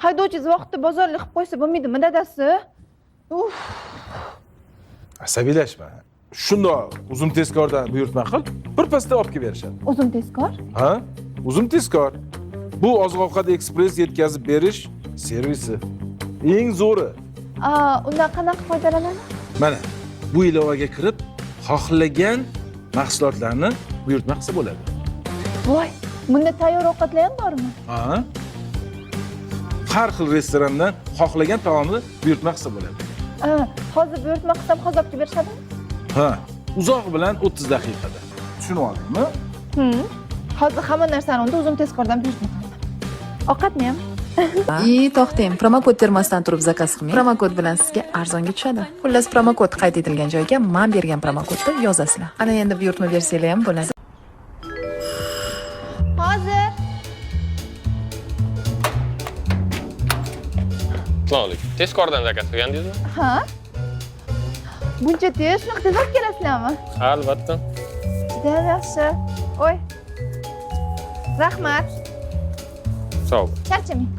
Haydovchi vaqtida bozorlik qilib qo'ysa bo'lmaydimi, dadasi? Uf. Asabiylashma. Shundoq uzun tezkordan buyurtma qil, birpasda olib kelib berishadi. Uzun tezkor? Ha? Uzun tezkor. Bu oziq-ovqat ekspres yetkazib berish servisi. Eng zo'ri. Undan qanaqa foydalanadi? Mana bu ilovaga kirib, xohlagan mahsulotlarni buyurtma qilsa bo'ladi. Voy, bunda tayyor ovqatlar ham bormi? Ha? Har xil restorandan xohlagan taomni buyurtma qilsa bo'ladi. Hozir buyurtma qilsam hozir olib berishadimi? Ha, uzog'i bilan 30 daqiqada. Tushunib oldingmi? Hozir hamma narsani unda uzun tezkordan buyurtma qilaman. Ovqatni ham. To'xtang, promokod termasdan turib zakaz qilmang. Promokod bilan sizga arzonga tushadi. Xullas, promokod qayd etilgan joyga men bergan promokodni yozasizlar. Ana endi buyurtma bersanglar ham bo'ladi. Hozir. Assalomu tezkordan zakaz qilgandingizmi? Ha? Buncha tez, shunaqa tez olib kelasizlarmi? Ha, albatta. Juda yaxshi. Oy. Rahmat. Sog' bo'l. Charchamang.